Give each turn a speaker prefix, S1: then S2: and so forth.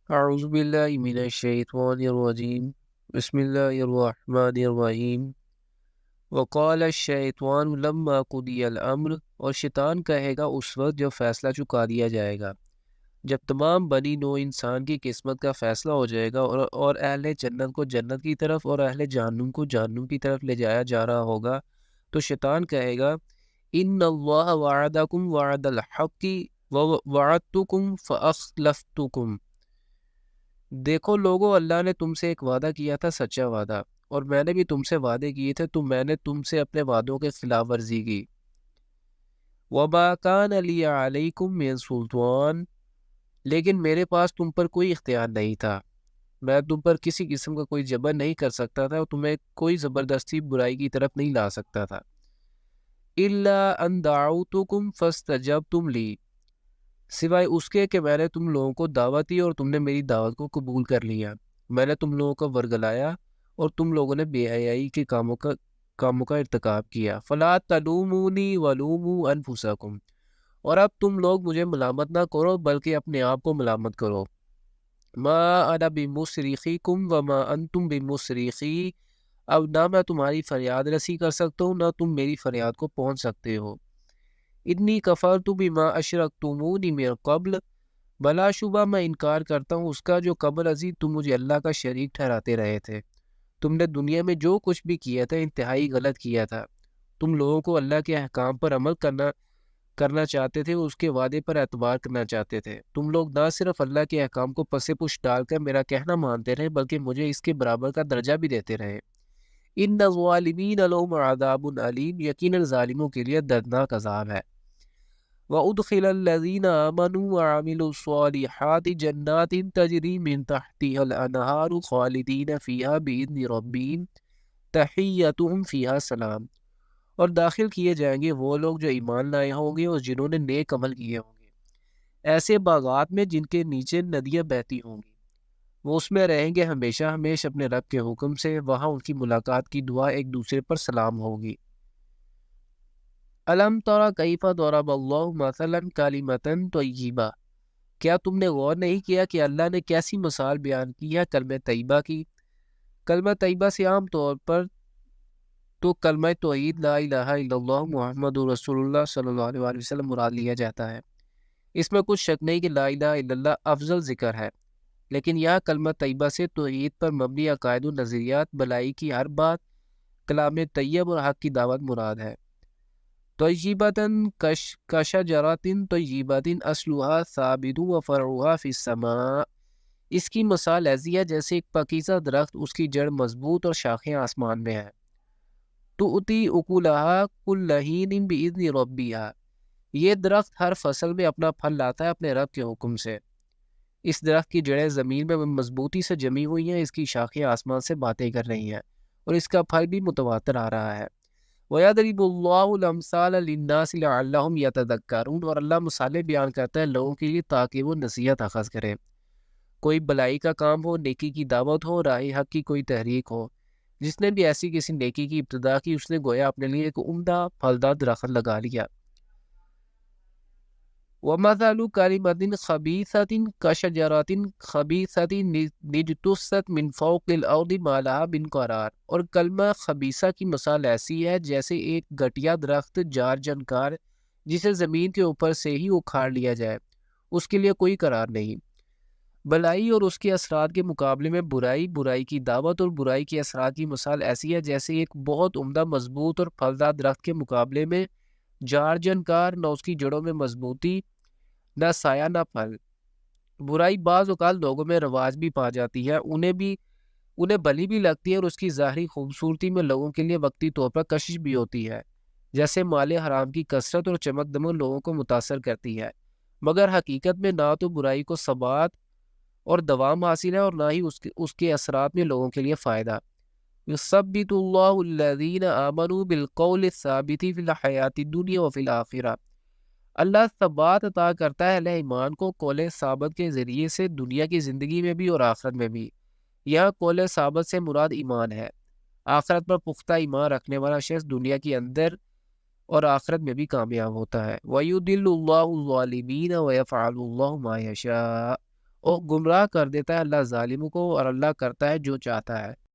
S1: اعوذ باللہ من الشیطان الرجیم بسم اللہ الرحمن الرحیم وقال الشیطان لما قضی الامر، اور شیطان کہے گا اس وقت جب فیصلہ چکا دیا جائے گا، جب تمام بنی نوع انسان کی قسمت کا فیصلہ ہو جائے گا اور اہل جنت کو جنت کی طرف اور اہل جہنم کو جہنم کی طرف لے جایا جا رہا ہوگا، تو شیطان کہے گا ان اللہ وعدکم وعد الحق ووعدتکم فاخلفتکم، دیکھو لوگو، اللہ نے تم سے ایک وعدہ کیا تھا، سچا وعدہ، اور میں نے بھی تم سے وعدے کیے تھے، تو میں نے تم سے اپنے وعدوں کے خلاف ورزی کی۔ وَمَا كَانَ لِيَ عَلَيْكُمْ مِنْ سُلْطَانٍ، لیکن میرے پاس تم پر کوئی اختیار نہیں تھا، میں تم پر کسی قسم کا کوئی جبر نہیں کر سکتا تھا اور تمہیں کوئی زبردستی برائی کی طرف نہیں لا سکتا تھا۔ إِلَّا أَن دَعَوْتُكُمْ فَاسْتَجَبْتُمْ لِي، سوائے اس کے کہ میں نے تم لوگوں کو دعوت دی اور تم نے میری دعوت کو قبول کر لیا، میں نے تم لوگوں کو ورگلایا اور تم لوگوں نے بے حیائی کے کاموں کا ارتکاب کیا۔ فلا تلومونی ولوموا انفسکم، اور اب تم لوگ مجھے ملامت نہ کرو بلکہ اپنے آپ کو ملامت کرو۔ ما انا بمصرخیکم وما انتم بمصرخی، اب نہ میں تمہاری فریاد رسی کر سکتا ہوں نہ تم میری فریاد کو پہنچ سکتے ہو۔ انی کفرت بما اشرکتمونی من قبل، بلا شبہ میں انکار کرتا ہوں اس کا جو قبل ازیں تم مجھے اللہ کا شریک ٹھہراتے رہے تھے۔ تم نے دنیا میں جو کچھ بھی کیا تھا انتہائی غلط کیا تھا، تم لوگوں کو اللہ کے احکام پر عمل کرنا چاہتے تھے، اس کے وعدے پر اعتبار کرنا چاہتے تھے، تم لوگ نہ صرف اللہ کے احکام کو پس پش ڈال کر میرا کہنا مانتے رہے بلکہ مجھے اس کے برابر کا درجہ بھی دیتے رہے۔ ان الظالمین لهم عذاب علیم، یقینا ظالموں کے لیے دردناک عذاب ہے۔ وَأُدْخِلَ الَّذِينَ آمَنُوا وَعَمِلُوا الصَّالِحَاتِ جَنَّاتٍ تَجْرِي مِن تَحْتِهَا الْأَنْهَارُ خَالِدِينَ فِيهَا بِإِذْنِ رَبِّهِمْ تَحِيَّتُهُمْ فِيهَا سَلَام، اور داخل کیے جائیں گے وہ لوگ جو ایمان لائے ہوں گے اور جنہوں نے نیک عمل کیے ہوں گے، ایسے باغات میں جن کے نیچے ندیاں بہتی ہوں گی، وہ اس میں رہیں گے ہمیشہ ہمیشہ اپنے رب کے حکم سے، وہاں ان کی ملاقات کی دعا ایک دوسرے پر سلام ہوگی۔ الم ترى کیف ضرب اللہ مثلا کلمۃ طیبہ، کیا تم نے غور نہیں کیا کہ اللہ نے کیسی مثال بیان کی ہے کلمہ طیبہ کی؟ کلمہ طیبہ سے عام طور پر تو کلمہ توحید لا الہ الا اللہ محمد رسول اللہ صلی اللہ علیہ وآلہ وسلم مراد لیا جاتا ہے۔ اس میں کچھ شک نہیں کہ لا الہ الا اللہ افضل ذکر ہے، لیکن یہاں کلمہ طیبہ سے توحید پر مبنی عقائد و نظریات، بلائی کی ہر بات، کلام طیب اور حق کی دعوت مراد ہے۔ طیبۃ کشجرۃ طیبۃ اصلها ثابت وفرعها فی السماء، اس کی مثال ایسی ہے جیسے ایک پاکیزہ درخت، اس کی جڑ مضبوط اور شاخیں آسمان میں ہیں۔ تؤتی اکلها کل حین باذن ربها، یہ درخت ہر فصل میں اپنا پھل لاتا ہے اپنے رب کے حکم سے۔ اس درخت کی جڑیں زمین میں مضبوطی سے جمی ہوئی ہیں، اس کی شاخیں آسمان سے باتیں کر رہی ہیں اور اس کا پھل بھی متواتر آ رہا ہے۔ وَيَضْرِبُ اللَّهُ الْأَمْثَالَ لِلنَّاسِ لَعَلَّهُمْ يَتَذَكَّرُونَ، اور اللہ مثالیں بیان کرتا ہے لوگوں کے لیے تاکہ وہ نصیحت اخذ کریں۔ کوئی بلائی کا کام ہو، نیکی کی دعوت ہو، راہ حق کی کوئی تحریک ہو، جس نے بھی ایسی کسی نیکی کی ابتدا کی، اس نے گویا اپنے لیے ایک عمدہ پھلدار درخت لگا لیا۔ وَمَثَلُ كَلِمَةٍ خَبِيثَةٍ كَشَجَرَةٍ خَبِيثَةٍ اجْتُثَّتْ مِنْ فَوْقِ الْأَرْضِ مَا لَهَا مِنْ قَرَارٍ، اور کلمہ خبیثہ کی مثال ایسی ہے جیسے ایک گھٹیا درخت جار جنکار جسے زمین کے اوپر سے ہی اکھاڑ لیا جائے، اس کے لیے کوئی قرار نہیں۔ بلائی اور اس کے اثرات کے مقابلے میں برائی، برائی کی دعوت اور برائی کے اثرات کی مثال ایسی ہے جیسے ایک بہت عمدہ مضبوط اور پھلدار درخت کے مقابلے میں جار جنکار، نہ اس کی جڑوں میں مضبوطی، نہ سایہ نہ پھل۔ برائی بعض اوقات لوگوں میں رواج بھی پا جاتی ہے، انہیں بلی بھی لگتی ہے اور اس کی ظاہری خوبصورتی میں لوگوں کے لیے وقتی طور پر کشش بھی ہوتی ہے، جیسے مال حرام کی کثرت اور چمک دمک لوگوں کو متاثر کرتی ہے، مگر حقیقت میں نہ تو برائی کو ثبات اور دوام حاصل ہے اور نہ ہی اس کے اثرات میں لوگوں کے لیے فائدہ۔ یثبت اللہ الذین آمنوا بالقول الثابت فی الحیات الدنیا وفی الآخرہ، اللہ ثبات عطا کرتا ہے اہل ایمان کو قول ثابت کے ذریعے سے دنیا کی زندگی میں بھی اور آخرت میں بھی۔ یہاں قول ثابت سے مراد ایمان ہے، آخرت پر پختہ ایمان رکھنے والا شخص دنیا کے اندر اور آخرت میں بھی کامیاب ہوتا ہے۔ وَيُضِلُّ اللَّهُ الظَّالِمِينَ وَيَفْعَلُ اللَّهُ مَا يَشَاءُ، اور گمراہ کر دیتا ہے اللہ ظالموں کو، اور اللہ کرتا ہے جو چاہتا ہے۔